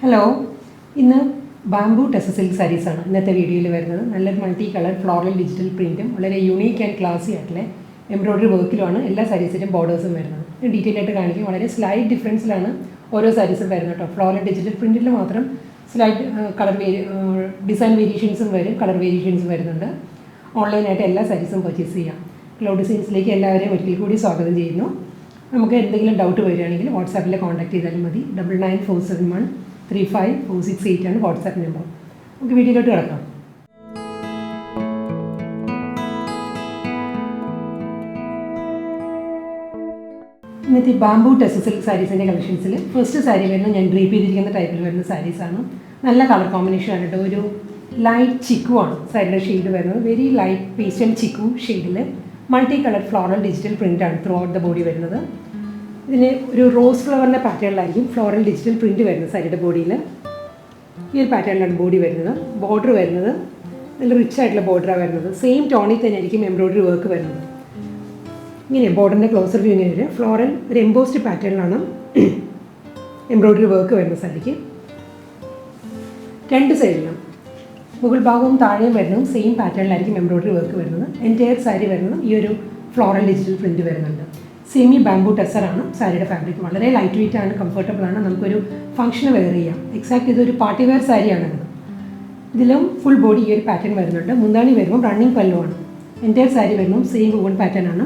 Hello, ഇന്ന് bamboo tussar silk സാരീസാണ് ഇന്നത്തെ വീഡിയോയിൽ വരുന്നത്. നല്ലൊരു മൾട്ടി കളർ ഫ്ലോറൽ ഡിജിറ്റൽ പ്രിൻറ്റും വളരെ യൂണീക്ക് ആൻഡ് ക്ലാസി ആയിട്ടുള്ള എംബ്രോയ്ഡറി വർക്കിലുമാണ് എല്ലാ സാരീസിലും ബോർഡേഴ്സും വരുന്നത്. ഡീറ്റെയിൽ ആയിട്ട് കാണിക്കും. വളരെ സ്ലൈറ്റ് ഡിഫറൻസിലാണ് ഓരോ സാരീസും വരുന്നത് കേട്ടോ. ഫ്ലോറൽ ഡിജിറ്റൽ പ്രിൻറ്റിൽ മാത്രം സ്ലൈറ്റ് കളർ ഡിസൈൻ വേരിയേഷൻസും വരും, കളർ വേരിയേഷൻസും വരുന്നുണ്ട്. ഓൺലൈനായിട്ട് എല്ലാ സാരീസും പർച്ചേസ് ചെയ്യാം. ക്ലൗഡ് ഡിസൈൻസിലേക്ക് എല്ലാവരെയും ഒരിക്കൽ കൂടി സ്വാഗതം ചെയ്യുന്നു. നമുക്ക് എന്തെങ്കിലും ഡൗട്ട് വരികയാണെങ്കിൽ വാട്സാപ്പിൽ കോൺടാക്ട് ചെയ്താലും മതി. 9947135468 ആണ് വാട്സാപ്പ് നമ്പർ. നമുക്ക് വീഡിയോയിലോട്ട് കിടക്കാം. ഇന്നത്തെ ബാംബൂ ടെസർ സിൽക്ക് സാരീസിൻ്റെ കളക്ഷൻസിൽ ഫസ്റ്റ് സാരി വരുന്നത് ഞാൻ ഡ്രീപ്പ് ചെയ്തിരിക്കുന്ന ടൈപ്പിൽ വരുന്ന സാരീസാണ്. നല്ല കളർ കോമ്പിനേഷൻ ആണ് കേട്ടോ. ഒരു ലൈറ്റ് ചിക്കു ആണ് സാരിയുടെ ഷെയ്ഡ് വരുന്നത്. വെരി ലൈറ്റ് പേസ്റ്റൽ ചിക്കു ഷെയ്ഡിൽ മൾട്ടി കളർ ഫ്ലോറൽ ഡിജിറ്റൽ പ്രിൻ്റാണ് ത്രൂ ഔട്ട് ദ ബോഡി വരുന്നത്. ഇതിന് ഒരു റോസ് ഫ്ലവറിൻ്റെ പാറ്റേണിലായിരിക്കും ഫ്ലോറൽ ഡിജിറ്റൽ പ്രിൻറ്റ് വരുന്നത് സാരിയുടെ ബോഡിയിൽ. ഈ ഒരു പാറ്റേണിലാണ് ബോഡി വരുന്നത്. ബോർഡർ വരുന്നത് നല്ല റിച്ച് ആയിട്ടുള്ള ബോർഡറാണ് വരുന്നത്. സെയിം ടോണിൽ തന്നെ ആയിരിക്കും എംബ്രോയ്ഡറി വർക്ക് വരുന്നത്. ഇങ്ങനെ ബോർഡറിൻ്റെ ക്ലോസർ വ്യൂ ഇങ്ങനെ വരും. ഫ്ലോറൽ ഒരു എംബോസ്ഡ് പാറ്റേണിലാണ് എംബ്രോയ്ഡറി വർക്ക് വരുന്നത് സാരിക്ക്. രണ്ട് സൈഡിലും മുകൾ ഭാഗവും താഴെയും വരുന്നതും സെയിം പാറ്റേണിലായിരിക്കും എംബ്രോയ്ഡറി വർക്ക് വരുന്നത്. എൻറ്റയർ സാരി വരുന്നത് ഈ ഒരു ഫ്ലോറൽ ഡിജിറ്റൽ പ്രിൻറ്റ് വരുന്നുണ്ട്. സെമി ബാംബൂ ടെസറാണ് സാരിയുടെ ഫാബ്രിക്. വളരെ ലൈറ്റ് വെയിറ്റ് ആണ്, കംഫർട്ടബിൾ ആണ്. നമുക്കൊരു ഫംഗ്ഷന് വെയർ ചെയ്യാം. എക്സാക്ട് ഇതൊരു പാർട്ടി വെയർ സാരിയാണിത്. ഇതിലും ഫുൾ ബോഡി ഈ ഒരു പാറ്റേൺ വരുന്നുണ്ട്. മുന്താണി വരുമ്പോൾ റണ്ണിങ് പല്ലുവാണ്. എൻറ്റയർ സാരി വരുമ്പോൾ സെയിം വൂവൺ പാറ്റേൺ ആണ്.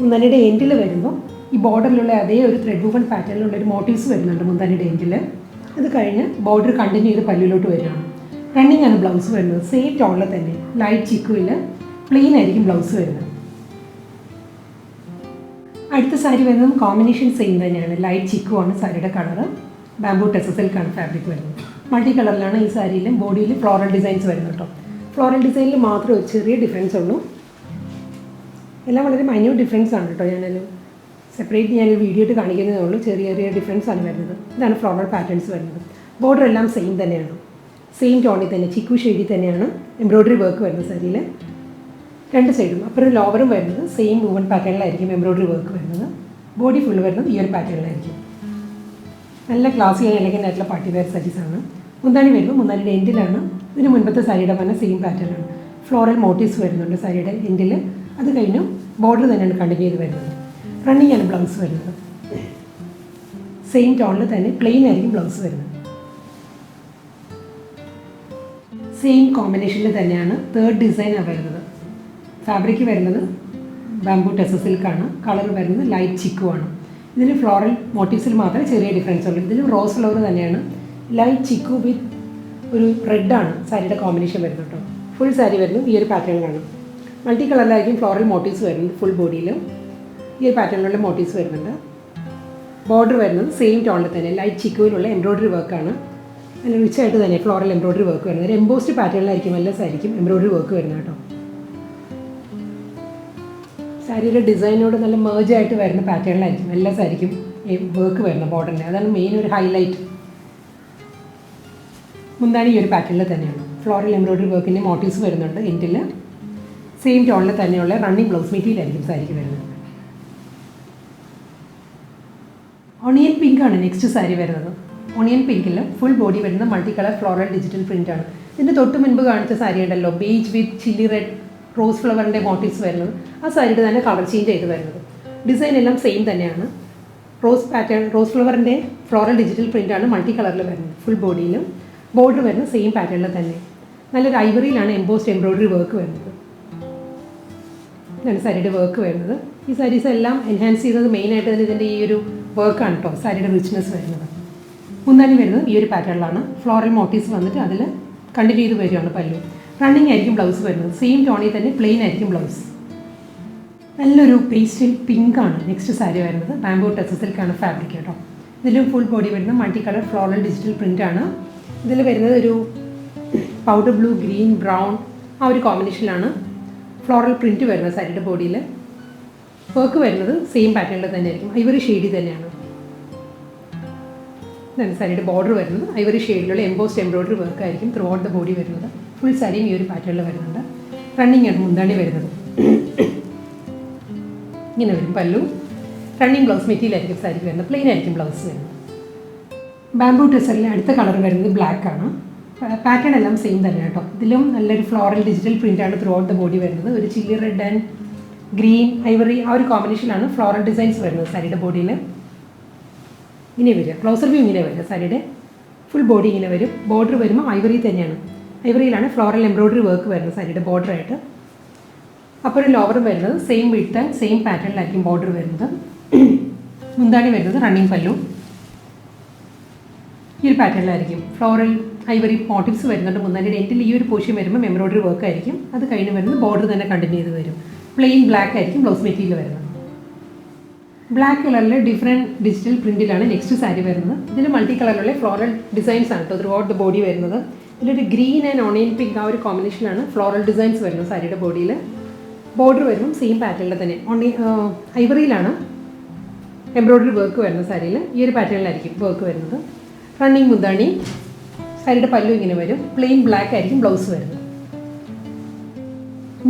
മുന്താണിയുടെ എൻഡിൽ വരുമ്പോൾ ഈ ബോർഡറിലുള്ള അതേ ഒരു ത്രെഡ് വൂവൺ പാറ്റേണിലുള്ള ഒരു മോട്ടീവ്സ് വരുന്നുണ്ട് മുന്താണിയുടെ എൻഡിൽ. അത് കഴിഞ്ഞ് ബോർഡർ കണ്ടിന്യൂ ചെയ്ത് പല്ലിലോട്ട് വരികയാണ്. റണ്ണിങ് ആണ് ബ്ലൗസ് വരുന്നത്. സെയിം ടോണിൽ തന്നെ ലൈറ്റ് ചിക്കുവിൽ പ്ലെയിൻ ആയിരിക്കും ബ്ലൗസ് വരുന്നത്. അടുത്ത സാരി വരുന്നതും കോമ്പിനേഷൻ സെയിം തന്നെയാണ്. ലൈറ്റ് ചിക്കു ആണ് സാരിയുടെ കളറ്. ബാംബൂ ടെസർ സിൽക്കാണ് ഫാബ്രിക് വരുന്നത്. മൾട്ടി കളറിലാണ് ഈ സാരിയിലും ബോഡിയിൽ ഫ്ലോറൽ ഡിസൈൻസ് വരുന്നത് കേട്ടോ. ഫ്ലോറൽ ഡിസൈനിൽ മാത്രം ഒരു ചെറിയ ഡിഫറൻസ് ഉള്ളൂ. എല്ലാം വളരെ മൈന്യൂട്ട് ഡിഫറൻസ് ആണ് കേട്ടോ. ഞാനൊരു സെപ്പറേറ്റ് ഞാനൊരു വീഡിയോ ഇട്ട് കാണിക്കുന്നതേ ഉള്ളൂ. ചെറിയ ചെറിയ ഡിഫറൻസ് ആണ് വരുന്നത്. ഇതാണ് ഫ്ലോറൽ പാറ്റേൺസ് വരുന്നത്. ബോർഡർ എല്ലാം സെയിം തന്നെയാണ്. സെയിം ടോണിൽ തന്നെ ചിക്കു ഷെയ്ഡിൽ തന്നെയാണ് എംബ്രോയ്ഡറി വർക്ക് വരുന്നത് സാരിയിൽ. രണ്ട് സൈഡും അപ്പുറം ലോവറും വരുന്നത് സെയിം വൂവൺ പാറ്റേണിലായിരിക്കും എംബ്രോയ്ഡറി വർക്ക് വരുന്നത്. ബോഡി ഫുള്ള് വരുന്നത് ഈ ഒരു പാറ്റേണിലായിരിക്കും. നല്ല ക്ലാസി ആൻഡ് എലഗൻ്റ് ആയിട്ടുള്ള പാർട്ടി വെയർ സാരീസാണ്. മുന്താണി വരുമ്പോൾ മുന്താണിയുടെ എൻഡിലാണ്. ഇതിന് മുൻപത്തെ സാരിയുടെ തന്നെ സെയിം പാറ്റേണാണ്. ഫ്ലോറൽ മോട്ടീവ്സ് വരുന്നുണ്ട് സാരിയുടെ എൻഡിൽ. അത് കഴിഞ്ഞ് ബോർഡർ തന്നെയാണ് കണ്ടിന്യൂ ചെയ്ത് വരുന്നത്. റണ്ണിങ് ആണ് ബ്ലൗസ് വരുന്നത്. സെയിം ടോണിൽ തന്നെ പ്ലെയിൻ ആയിരിക്കും ബ്ലൗസ് വരുന്നത്. സെയിം കോമ്പിനേഷനിൽ തന്നെയാണ് തേർഡ് ഡിസൈനാണ് വരുന്നത്. ഫാബ്രിക് വരുന്നത് ബാംബൂ ടെസർ സിൽക്കാണ്. കളർ വരുന്നത് ലൈറ്റ് ചിക്കു ആണ്. ഇതിന് ഫ്ലോറൽ മോട്ടീവ്സിൽ മാത്രമേ ചെറിയ ഡിഫറൻസ് ഉള്ളൂ. ഇതിൽ റോസ് ഫ്ലവർ തന്നെയാണ്. ലൈറ്റ് ചിക്കു വിത്ത് ഒരു റെഡാണ് സാരിയുടെ കോമ്പിനേഷൻ വരുന്നത് കേട്ടോ. ഫുൾ സാരി വരുന്നത് ഈ ഒരു പാറ്റേണിലാണ്. മൾട്ടി കളറിലായിരിക്കും ഫ്ലോറൽ മോട്ടീവ്സ് വരുന്നത്. ഫുൾ ബോഡിയിലും ഈ ഒരു പാറ്റേണിലുള്ള മോട്ടീവ്സ് വരുന്നുണ്ട്. ബോർഡർ വരുന്നത് സെയിം ടോണിൽ തന്നെ ലൈറ്റ് ചിക്കുവിലുള്ള എംബ്രോയ്ഡറി വർക്കാണ്. അതിന് റിച്ചായിട്ട് തന്നെ ഫ്ലോറൽ എംബ്രോയ്ഡറി വർക്ക് വരുന്നത്. ഒരു എംബോസ്ഡ് പാറ്റേണിലായിരിക്കും എല്ലാ സാരിക്കും എംബ്രോയ്ഡറി വർക്ക് വരുന്നത് കേട്ടോ. സാരിയുടെ ഡിസൈനോട് നല്ല മേർജായിട്ട് വരുന്ന പാറ്റേണിലായിരിക്കും എല്ലാ സാരിക്കും വർക്ക് വരുന്നത് ബോർഡറിൻ്റെ. അതാണ് മെയിൻ ഒരു ഹൈലൈറ്റ്. മുന്താണി ഈ ഒരു പാറ്റേണിൽ തന്നെയാണ്. ഫ്ലോറൽ എംബ്രോയ്ഡറി വർക്കിൻ്റെ മോട്ടീവ്സ് വരുന്നുണ്ട്. എൻഡിൽ സെയിം ടോണിൽ തന്നെയുള്ള റണ്ണിങ് ബ്ലൗസ് മെറ്റീരിയലായിരിക്കും സാരിക്ക് വരുന്നത്. ഓണിയൻ പിങ്ക് ആണ് നെക്സ്റ്റ് സാരി വരുന്നത്. ഓണിയൻ പിങ്കിൽ ഫുൾ ബോഡി വരുന്ന മൾട്ടി കളർ ഫ്ലോറൽ ഡിജിറ്റൽ പ്രിൻ്റാണ്. ഇതിൻ്റെ തൊട്ട് മുൻപ് കാണിച്ച സാരി ഉണ്ടല്ലോ, beige with chilli red rose ഫ്ലവറിൻ്റെ മോട്ടീവ്സ് വരുന്നത്. ആ സാരിയുടെ തന്നെ കളർ ചേഞ്ച് ചെയ്ത് വരുന്നത്. ഡിസൈൻ എല്ലാം സെയിം തന്നെയാണ്. റോസ് പാറ്റേൺ റോസ് ഫ്ലവറിൻ്റെ ഫ്ലോറൽ ഡിജിറ്റൽ പ്രിൻ്റാണ് മൾട്ടി കളറിൽ വരുന്നത്. ഫുൾ ബോഡിയിലും ബോർഡർ വരുന്നത് സെയിം പാറ്റേണിൽ തന്നെ. നല്ലൊരു ഐവറിയിലാണ് എംബോസ്ഡ് എംബ്രോയ്ഡറി വർക്ക് വരുന്നത്. ഇതാണ് സാരിയുടെ വർക്ക് വരുന്നത്. ഈ സാരീസ് എല്ലാം എൻഹാൻസ് ചെയ്യുന്നത് മെയിനായിട്ട് തന്നെ ഇതിൻ്റെ ഈ ഒരു വർക്കാണ് കേട്ടോ. സാരിയുടെ റിച്ച്നെസ് വരുന്നത്. മുന്താണി വരുന്നത് ഈ ഒരു പാറ്റേണിലാണ്. ഫ്ലോറൽ മോട്ടീവ്സ് വന്നിട്ട് അതിൽ കണ്ടിന്യൂ ചെയ്ത് വരികയാണ് പല്ലു. റണ്ണിങ് ആയിരിക്കും ബ്ലൗസ് വരുന്നത്. സെയിം ടോണിൽ തന്നെ പ്ലെയിൻ ആയിരിക്കും ബ്ലൗസ്. നല്ലൊരു പേസ്റ്റൽ പിങ്ക് ആണ് നെക്സ്റ്റ് സാരി വരുന്നത്. ബാംബൂ ടെസർ സിൽക്കാണ് ഫാബ്രിക് കേട്ടോ. ഇതിലും ഫുൾ ബോഡി വരുന്നത് മൾട്ടി കളർ ഫ്ലോറൽ ഡിജിറ്റൽ പ്രിൻ്റാണ്. ഇതിൽ വരുന്നത് ഒരു പൗഡർ ബ്ലൂ, ഗ്രീൻ, ബ്രൗൺ ആ ഒരു കോമ്പിനേഷനിലാണ് ഫ്ലോറൽ പ്രിൻറ്റ് വരുന്നത് സാരിയുടെ ബോഡിയിൽ. വർക്ക് വരുന്നത് സെയിം പാറ്റേണിൽ തന്നെ ആയിരിക്കും. ഐവറി ഷെയ്ഡിൽ തന്നെയാണ്. ഇതാണ് സാരിയുടെ ബോർഡർ വരുന്നത്. ഐവറി ഷെയ്ഡിലുള്ള എംബോസ്ഡ് എംബ്രോയ്ഡറി വർക്ക് ആയിരിക്കും ത്രൂ ഔട്ട് ദ ബോഡി വരുന്നത്. ഫുൾ സാരിയും ഈ ഒരു പാറ്റേണിൽ വരുന്നുണ്ട്. റണ്ണിങ് ആണ് മുന്താണി വരുന്നത്. ഇങ്ങനെ വരും പല്ലു. റണ്ണിങ് ബ്ലൗസ് മെറ്റീരിയൽ ആയിരിക്കും സാരിക്ക് വരുന്നത്. പ്ലെയിൻ ആയിരിക്കും ബ്ലൗസ് വരുന്നത്. ബാംബൂ ടെസറിലെ അടുത്ത കളർ വരുന്നത് ബ്ലാക്ക് ആണ്. പാറ്റേൺ എല്ലാം സെയിം തന്നെ കേട്ടോ. ഇതിലും നല്ലൊരു ഫ്ലോറൽ ഡിജിറ്റൽ പ്രിൻ്റാണ് ത്രൂ ഔട്ട് ദ ബോഡി വരുന്നത്. ഒരു chilli red and green ivory ആ ഒരു കോമ്പിനേഷനിലാണ് ഫ്ലോറൽ ഡിസൈൻസ് വരുന്നത് സാരിയുടെ ബോഡിയിൽ. ഇങ്ങനെ വരിക, ക്ലോസർ വ്യൂ ഇങ്ങനെ വരിക, സാരിയുടെ ഫുൾ ബോഡി ഇങ്ങനെ വരും. ബോർഡർ വരുമ്പോൾ ഐവറി തന്നെയാണ്, ഐവറിയിലാണ് ഫ്ലോറൽ എംബ്രോയിഡറി വർക്ക് വരുന്നത് സാരിയുടെ ബോർഡറായിട്ട്. അപ്പോൾ ഒരു ലോവറും വരുന്നത് സെയിം വിഡ്ത്ത് ആൻഡ് സെയിം പാറ്റേണിലായിരിക്കും ബോർഡർ വരുന്നത്. മുന്താണി വരുന്നത് റണ്ണിങ് പല്ലു ഈ ഒരു പാറ്റേണിലായിരിക്കും. ഫ്ലോറൽ ഐവറി മോട്ടീവ്സ് വരുന്നുണ്ട്. മുന്താണിയുടെ എൻഡിൽ ഈ ഒരു പോർഷൻ വരുമ്പോൾ എംബ്രോയിഡറി വർക്ക് ആയിരിക്കും. അത് കഴിഞ്ഞ് വരുന്നത് ബോർഡർ തന്നെ കണ്ടിന്യൂ ചെയ്ത് വരും. പ്ലെയിൻ ബ്ലാക്ക് ആയിരിക്കും ബ്ലൗസ് മെറ്റീരിയൽ വരുന്നത്. ബ്ലാക്ക് കളറിൽ ഡിഫറെൻറ്റ് ഡിജിറ്റൽ പ്രിൻറ്റിലാണ് നെക്സ്റ്റ് സാരി വരുന്നത്. ഇതിൽ മൾട്ടി കളറിലുള്ള ഫ്ലോറൽ ഡിസൈൻസ് ആണ് കേട്ടോ ത്രൂ ഔട്ട് ദ ബോഡി വരുന്നത്. ഇതിലൊരു ഗ്രീൻ ആൻഡ് ഓണിയൻ പിങ്ക് ആ ഒരു കോമ്പിനേഷനാണ് ഫ്ലോറൽ ഡിസൈൻസ് വരുന്നത് സാരിയുടെ ബോഡിയിൽ. ബോർഡർ വരുമ്പം സെയിം പാറ്റേണിൽ തന്നെ ഐവറിയിലാണ് എംബ്രോയിഡറി വർക്ക് വരുന്നത് സാരിയിൽ. ഈ ഒരു പാറ്റേണിലായിരിക്കും വർക്ക് വരുന്നത്. റണ്ണിങ് മുന്താണി, സാരിയുടെ പല്ലു ഇങ്ങനെ വരും. പ്ലെയിൻ ബ്ലാക്ക് ആയിരിക്കും ബ്ലൗസ് വരുന്നത്.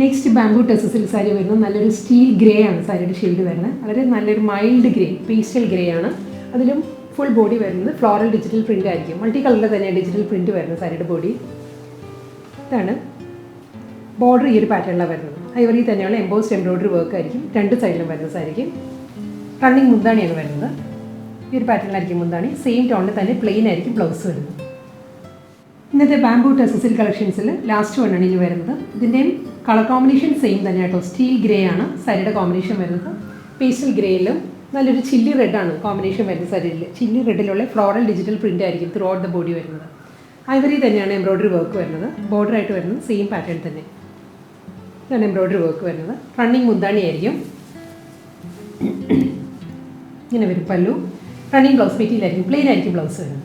Next bamboo tussar silk sari വരുന്നത് നല്ലൊരു സ്റ്റീൽ ഗ്രേ ആണ് സാരിയുടെ ഷെയ്ഡ് വരുന്നത്. വളരെ നല്ലൊരു മൈൽഡ് ഗ്രേ, പേസ്റ്റൽ ഗ്രേ ആണ്. അതിലും ഫുൾ ബോഡി വരുന്നത് ഫ്ലോറൽ ഡിജിറ്റൽ പ്രിൻ്റ് ആയിരിക്കും. മൾട്ടി കളറിൽ തന്നെ ഡിജിറ്റൽ പ്രിൻ്റ് വരുന്നത് സാരിയുടെ ബോഡി. ഇതാണ് ബോർഡർ ഈ ഒരു പാറ്റേണിലാണ് വരുന്നത്. ഐവറി തന്നെയുള്ള എംബോസ്ഡ് എംബ്രോയിഡറി വർക്ക് ആയിരിക്കും രണ്ട് സൈഡിലും വരുന്ന സാരിക്ക്. റണ്ണിങ് മുന്താണിയാണ് വരുന്നത്. ഈ ഒരു പാറ്റേണിലായിരിക്കും മുന്താണി. സെയിം ടോണിൽ തന്നെ പ്ലെയിൻ ആയിരിക്കും ബ്ലൗസ് വരുന്നത്. ഇന്നത്തെ ബാംബൂ ടെസർ സിൽക്ക് കളക്ഷൻസിൽ ലാസ്റ്റ് വണ്ണാണ് ഇതിൽ വരുന്നത്. ഇതിൻ്റെയും കളർ കോമ്പിനേഷൻ സെയിം തന്നെ കേട്ടോ. സ്റ്റീൽ ഗ്രേ ആണ് സാരിയുടെ കോമ്പിനേഷൻ വരുന്നത്. പേസ്റ്റൽ ഗ്രേയിലും നല്ലൊരു ചില്ലി റെഡാണ് കോമ്പിനേഷൻ വരുന്നത് സാരിയിൽ. ചില്ലി റെഡിലുള്ള ഫ്ലോറൽ ഡിജിറ്റൽ പ്രിൻ്റ് ആയിരിക്കും ത്രൂ ഔട്ട് ദ ബോഡി വരുന്നത്. ഐവറി തന്നെയാണ് എംബ്രോയിഡറി വർക്ക് വരുന്നത്. ബോർഡറായിട്ട് വരുന്നത് സെയിം പാറ്റേൺ തന്നെ. ഇതാണ് എംബ്രോയിഡറി വർക്ക് വരുന്നത്. റണ്ണിങ് മുന്താണി ആയിരിക്കും ഇങ്ങനെ വരും പല്ലു. റണ്ണിങ് ബ്ലൗസ് മെറ്റീരിയൽ ആയിരിക്കും. പ്ലെയിൻ ആയിരിക്കും ബ്ലൗസ് വരുന്നത്.